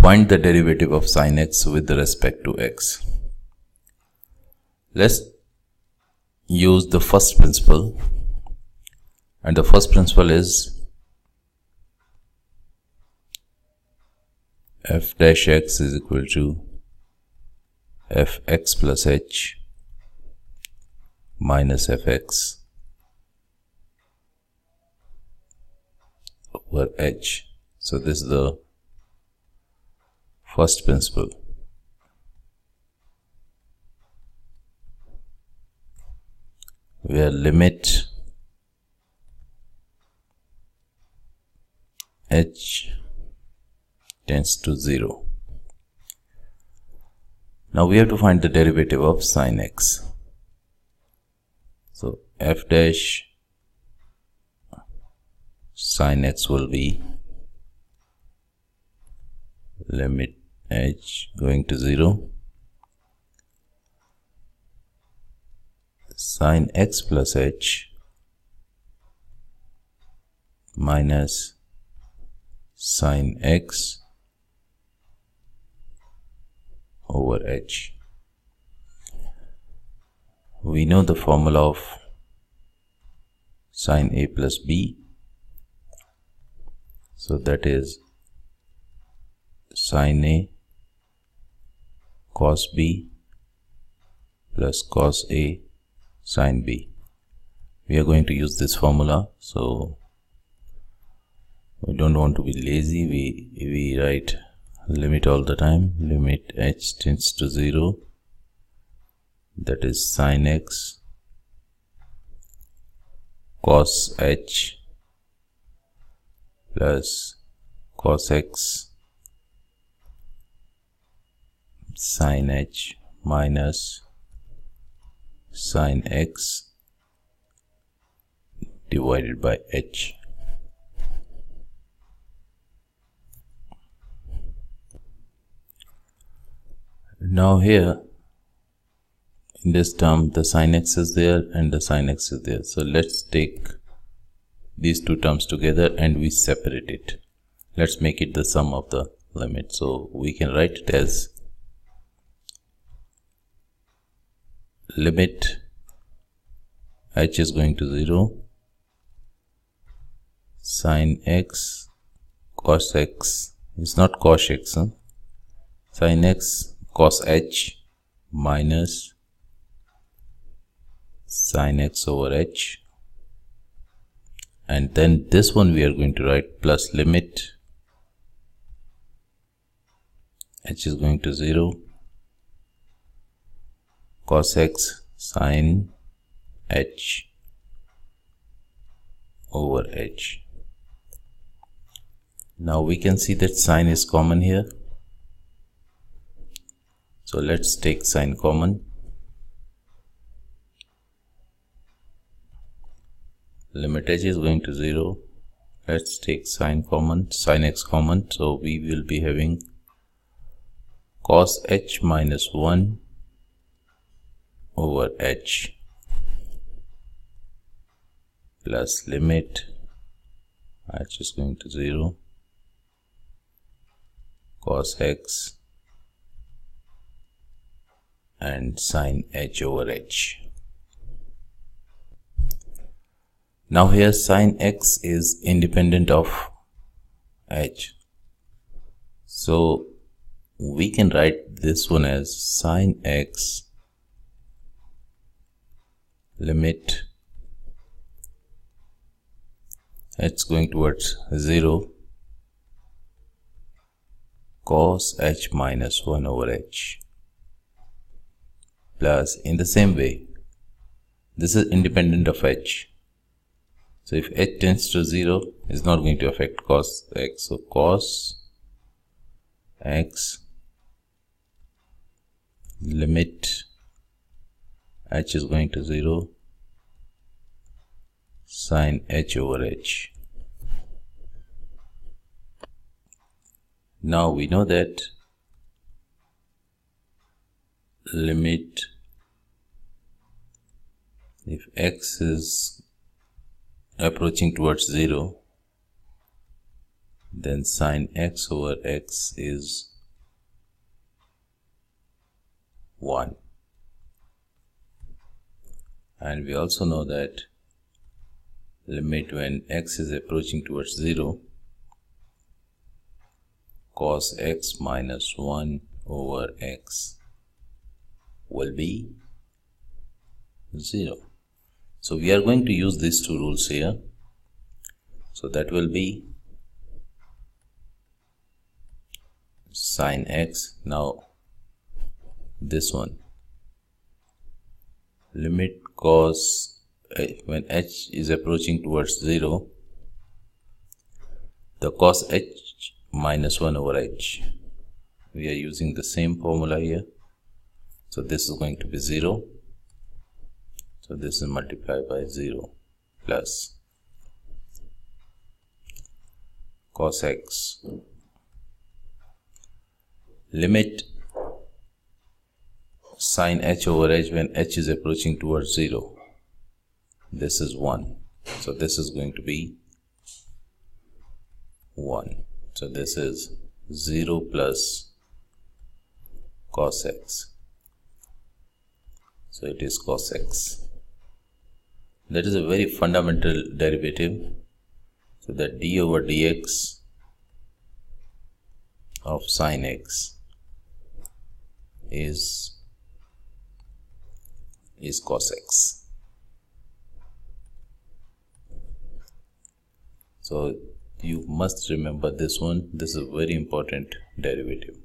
Find the derivative of sin x with respect to x. Let's use the first principle, and the first principle is f dash x is equal to fx plus h minus fx over h. So this is the first principle. Where limit h tends to 0. Now we have to find the derivative of sin x. So f dash sin x will be limit h going to 0 sin x plus h minus sin x over h. We know the formula of sin a plus b, so that is sin a cos b plus cos a sin b. We are going to use this formula, so we don't want to be lazy. We write limit all the time. Limit h tends to 0, that is sin x cos h plus cos x sin h minus sin x divided by h. Now here in this term the sin x is there and the sin x is there. So let's take these two terms together and we separate it. Let's make it the sum of the limit. So we can write it as limit h is going to 0 sin x cos x, it's not cos x, sin x cos h minus sin x over h, and then this one we are going to write plus limit h is going to 0 cos x sin h over h. Now we can see that sin is common here, so let's take sin common. Limit h is going to 0. Let's take sin common, sin x common, so we will be having cos h minus 1 over h plus limit h is going to 0 cos x and sin h over h. Now here sin x is independent of h, so we can write this one as sin x limit h going towards 0 cos h minus 1 over h plus, in the same way, this is independent of h, so if h tends to 0, it's not going to affect cos x, so cos x limit h is going to 0 sin h over h. Now we know that limit, if x is approaching towards 0, then sin x over x is 1. And we also know that limit when x is approaching towards 0, cos x minus 1 over x will be 0. So we are going to use these two rules here. So that will be sin x. Now this one, limit cos when h is approaching towards 0, the cos h minus 1 over h. We are using the same formula here. So this is going to be 0. So this is multiplied by 0 plus cos x. Limit sin h over h when h is approaching towards 0. This is 1. So this is going to be 1. So this is 0 plus cos x. So it is cos x. That is a very fundamental derivative. So that d over dx of sin x is cos x. So you must remember this one. This is a very important derivative.